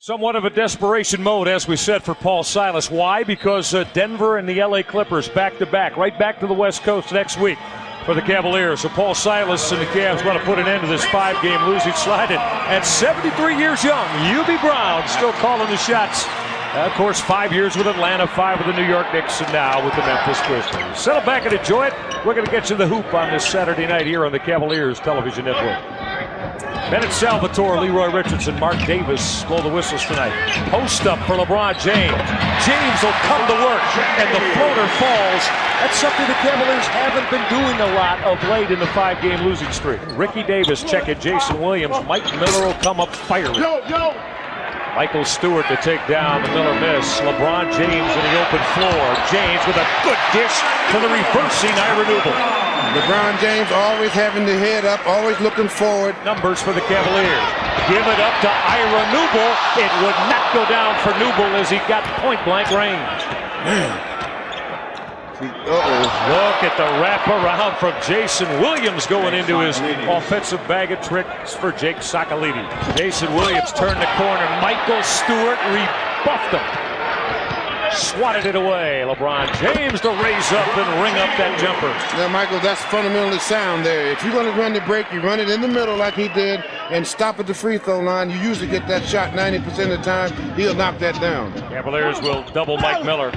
Somewhat of a desperation mode, as we said, for Paul Silas. Why? Because Denver and the LA Clippers back-to-back, right back to the West Coast next week for the Cavaliers. So Paul Silas and the Cavs want to put an end to this 5-game losing slide. And at 73 years young, UB Brown still calling the shots. Of course, 5 years with Atlanta, 5 with the New York Knicks, and now with the Memphis Grizzlies. Settle back and enjoy it. We're going to get you the hoop on this Saturday night here on the Cavaliers Television Network. Bennett Salvatore, Leroy Richardson, Mark Davis blow the whistles tonight. Post up for LeBron James. James will come to work, and the floater falls. That's something the Cavaliers haven't been doing a lot of late in the 5-game losing streak. Ricky Davis checking Jason Williams. Mike Miller will come up firing. Michael Stewart to take down the Miller miss. LeBron James in the open floor. James with a good dish to the reversing Ira Newble. LeBron James always having the head up, always looking forward. Numbers for the Cavaliers. Give it up to Ira Newble. It would not go down for Newble as he got point-blank range. Look at the wraparound from Jason Williams going into his offensive bag of tricks for Jake Sakalidi. Jason Williams turned the corner. Michael Stewart rebuffed him. Swatted it away. LeBron James to raise up and ring up that jumper. Now, Michael, that's fundamentally sound there. If you're going to run the break, you run it in the middle like he did and stop at the free throw line. You usually get that shot 90% of the time. He'll knock that down. Cavaliers will double Mike Miller.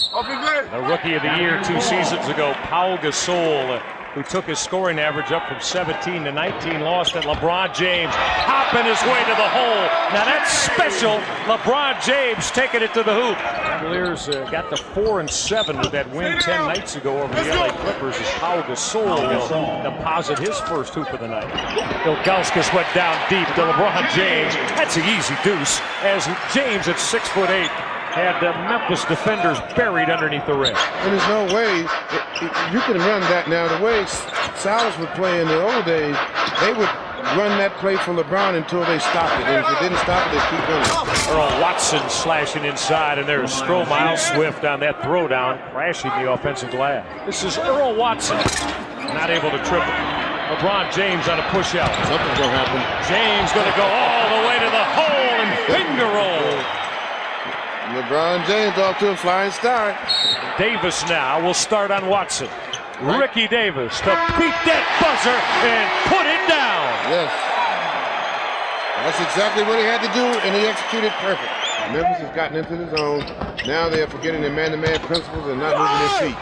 The rookie of the year 2 seasons ago, Pau Gasol, who took his scoring average up from 17 to 19, lost at LeBron James, hopping his way to the hole. Now that's special. LeBron James taking it to the hoop. Cavaliers got to 4-7 with that win 10 nights ago over the LA Clippers as Pau Gasol will deposit his first hoop of the night. Ilgauskas went down deep to LeBron James. That's an easy deuce as James at 6'8" had the Memphis defenders buried underneath the rim. And there's no way you can run that now. The way Silas would play in the old days, they would run that play for LeBron until they stopped it. And if it didn't stop it, they'd keep running. Earl Watson slashing inside, and there's Stromile Swift on that throwdown, crashing the offensive glass. This is Earl Watson, not able to triple. LeBron James on a push-out. Something's going to happen. James going to go all the way to the hole and finger roll. LeBron James off to a flying start. Davis now will start on Watson. Right. Ricky Davis to beat that buzzer and put it down. Yes. That's exactly what he had to do, and he executed perfect. Memphis has gotten into the zone. Now they're forgetting their man-to-man principles and not moving their feet.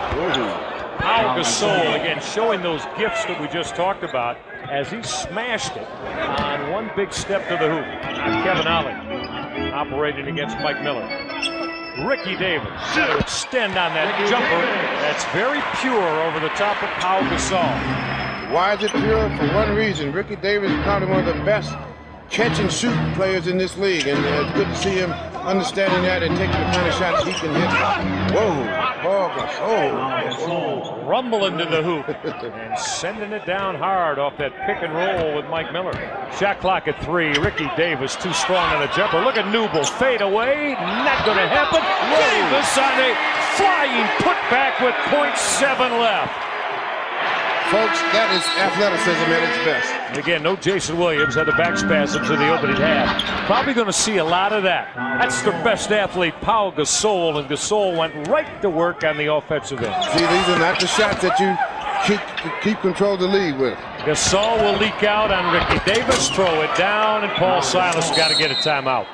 Pau Gasol, again, showing those gifts that we just talked about as he smashed it on one big step to the hoop. Kevin Ollie operating against Mike Miller. Ricky Davis to extend on that jumper. That's very pure over the top of Pau Gasol. Why is it pure? For one reason. Ricky Davis is probably one of the best catch-and-shoot players in this league, and it's good to see him understanding that and taking the kind of shots he can hit. Whoa. Paul Gasol. Rumbling to the hoop and sending it down hard off that pick and roll with Mike Miller. Shot clock at 3. Ricky Davis too strong on the jumper. Look at Newble fade away. Not going to happen. Davis on a flying putback with .7 left. Folks, that is athleticism at its best. And again, no Jason Williams had the back spasms in the opening half. Probably going to see a lot of that. That's their best athlete, Pau Gasol, and Gasol went right to work on the offensive end. See, these are not the shots that you keep control of the lead with. Gasol will leak out on Ricky Davis, throw it down, and Paul Silas got to get a timeout.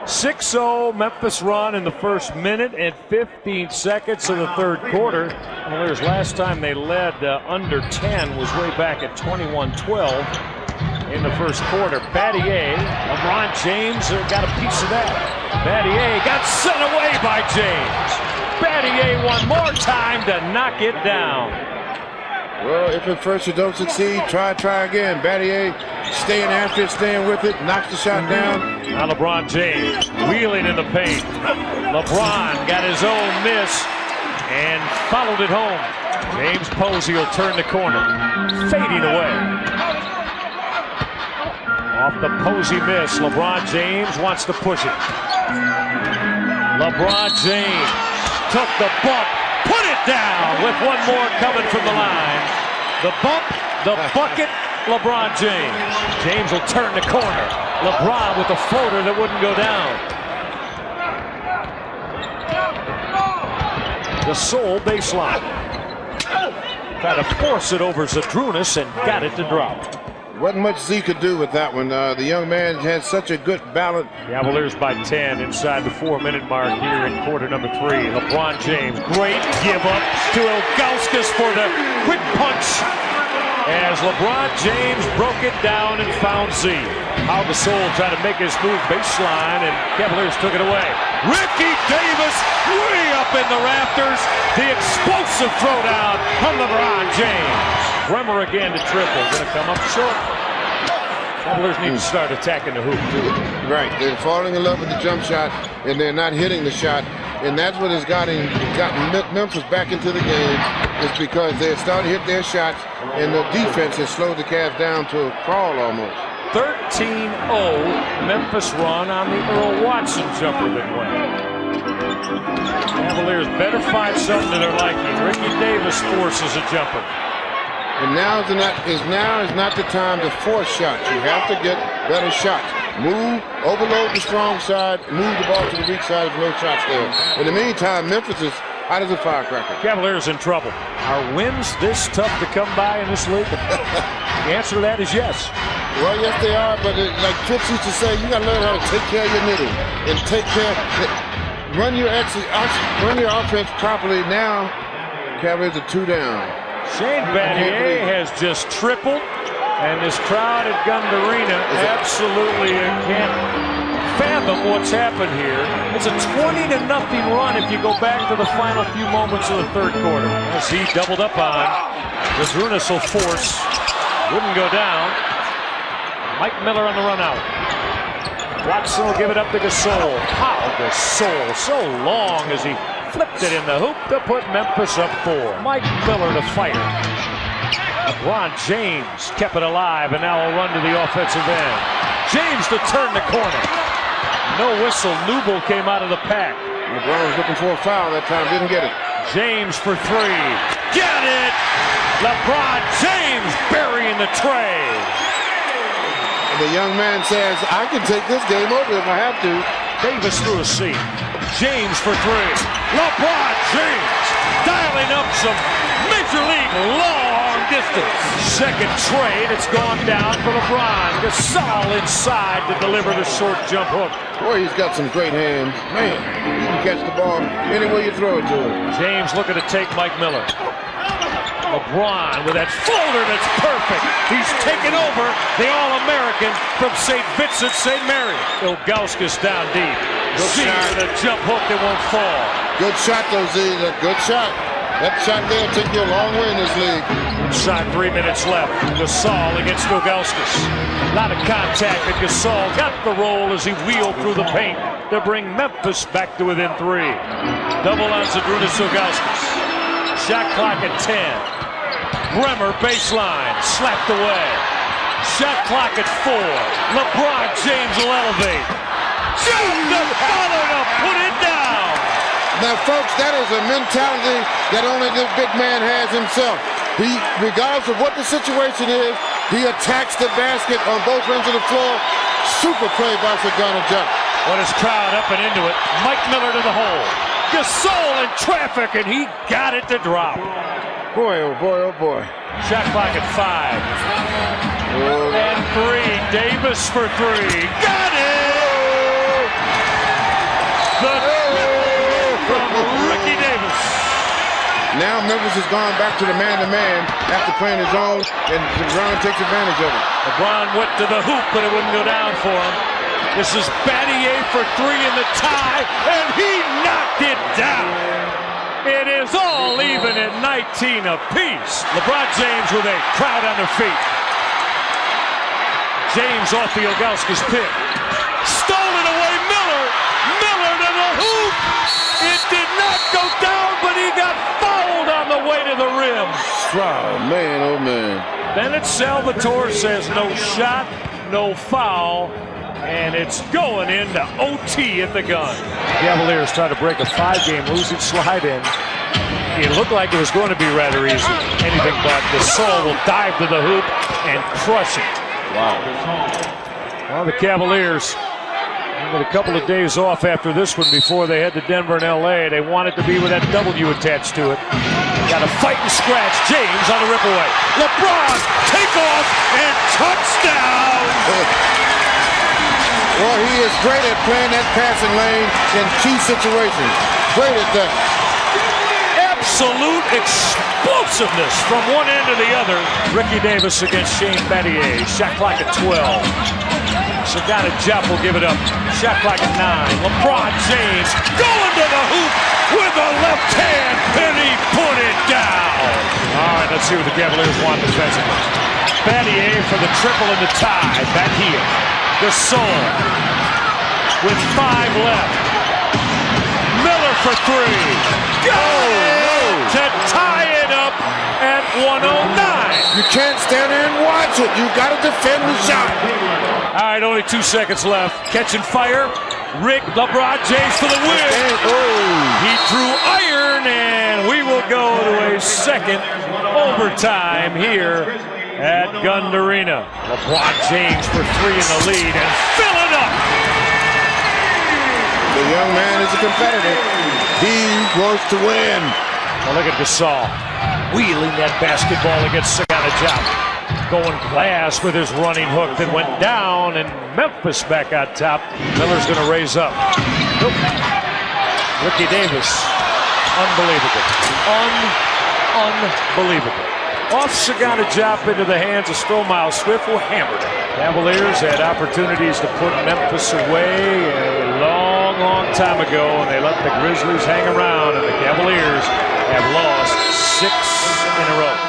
6-0 Memphis run in the first minute and 15 seconds of the third quarter. Cavaliers last time they led under 10 was way back at 21-12 in the first quarter. Battier, LeBron James got a piece of that. Battier got sent away by James. Battier one more time to knock it down. Well, if at first you don't succeed, try again. Battier staying after it, staying with it, knocks the shot down. Now LeBron James wheeling in the paint. LeBron got his own miss and followed it home. James Posey will turn the corner, fading away. Off the Posey miss, LeBron James wants to push it. LeBron James took the bump. Put it down with one more coming from the line. The bump, the bucket, LeBron James. James will turn the corner. LeBron with the floater that wouldn't go down. Gasol baseline. Tried to force it over Zadrunas and got it to drop. Wasn't much Z could do with that one. The young man had such a good balance. Cavaliers by 10 inside the 4-minute mark here in quarter number 3. LeBron James, great give up to Ilgauskas for the quick punch as LeBron James broke it down and found Z. Pau Gasol tried to make his move baseline and Cavaliers took it away. Ricky Davis way up in the rafters. The explosive throwdown from LeBron James. Bremer again to triple. Going to come up short. Cavaliers need to start attacking the hoop too. Right. They're falling in love with the jump shot and they're not hitting the shot. And that's what has gotten Memphis back into the game, is because they started to hit their shots and the defense has slowed the Cavs down to a crawl almost. 13-0 Memphis run on the Earl Watson jumper that went. Cavaliers better find something to their liking. Ricky Davis forces a jumper. And now is not the time to force shots. You have to get better shots. Move, overload the strong side, move the ball to the weak side with no shots there. In the meantime, Memphis is hot as a firecracker. Cavaliers in trouble. Are wins this tough to come by in this league? The answer to that is yes. Well, yes, they are, but like Fitz used to say, you got to learn how to take care of your knitting and take care. Run your offense properly. Now, Cavaliers are 2 down. Shane Battier has just tripled, and this crowd at Gund Arena absolutely can't fathom what's happened here. It's a 20-0 run if you go back to the final few moments of the third quarter. As he doubled up on, Zadrunas will force, wouldn't go down. Mike Miller on the run out. Watson will give it up to Gasol. Pau Gasol, so long as he flipped it in the hoop to put Memphis up 4. Mike Miller to fight it. LeBron James kept it alive and now will run to the offensive end. James to turn the corner. No whistle. Newble came out of the pack. LeBron was looking for a foul that time, didn't get it. James for 3. Get it! LeBron James burying the tray. The young man says, I can take this game over if I have to. Davis through a seat. James for 3. LeBron James dialing up some Major League long distance. Second trade, it's gone down for LeBron. Gasol inside to deliver the short jump hook. Boy, he's got some great hands. Man, he can catch the ball any way you throw it to him. James looking to take Mike Miller. LeBron with that floater that's perfect. He's taken over the All-American from St. Vincent, St. Mary. Ilgauskas down deep. Z with a jump hook that won't fall. Good shot, though, Z. A good shot. That shot there will take you a long way in this league. Inside 3 minutes left. Gasol against Ilgauskas. A lot of contact, and Gasol got the roll as he wheeled through the paint to bring Memphis back to within 3. Double on Zadrunas Ilgauskas. Shot clock at 10. Bremer baseline, slapped away. Shot clock at 4. LeBron James will elevate. Shoot the follow to put it down. Now, folks, that is a mentality that only this big man has himself. He, regardless of what the situation is, he attacks the basket on both ends of the floor. Super play by Sagana Jump. What is crowd up and into it? Mike Miller to the hole. Gasol in traffic, and he got it to drop. Boy, oh boy, oh boy. Shot clock at 5. Oh. And 3. Davis for 3. Got it! The from Ricky Davis. Now Memphis has gone back to the man-to-man after playing his own, and LeBron takes advantage of it. LeBron went to the hoop, but it wouldn't go down for him. This is Battier for 3 in the tie, and he knocked it down. It is all even at 19 apiece. LeBron James with a crowd on their feet. James off the Ilgauskas pick. Stolen away, Miller. Miller to the hoop. It did not go down, but he got fouled on the way to the rim. Oh, man, oh, man. Bennett Salvatore says no shot, no foul. And it's going into OT at the gun. Cavaliers try to break a 5-game losing slide in. It looked like it was going to be rather easy. Anything but. Gasol will dive to the hoop and crush it. Wow. Well, the Cavaliers With a couple of days off after this one before they head to Denver and LA. They wanted to be with that W attached to it. Got a fight and scratch. James on the rip away. LeBron, takeoff, and touchdown! Well, he is great at playing that passing lane in key situations. Great at that. Absolute explosiveness from one end to the other. Ricky Davis against Shane Battier. Shot clock at 12. Sagana Diop will give it up. Shot clock at 9. LeBron James going to the hoop with a left hand, and he put it down. All right, let's see what the Cavaliers want defensively. Battier for the triple and the tie. Back here. Gasol with 5 left. Miller for 3. To tie it up at 109. You can't stand there and watch it. You got to defend the shot. All right, only 2 seconds left. Catching fire. LeBron James for the win. He drew iron, and we will go to a second overtime here at Gund Arena. LeBron James for 3 in the lead and fill it up. The young man is a competitor. He wants to win. Well, look at Gasol wheeling that basketball against Sagana Diop. Going glass with his running hook that went down, and Memphis back on top. Miller's going to raise up. Nope. Ricky Davis. Unbelievable. Unbelievable. Off Sagana Diop into the hands of Stromile Swift, who hammered it. Cavaliers had opportunities to put Memphis away a long time ago, and they let the Grizzlies hang around, and the Cavaliers have lost 6 in a row.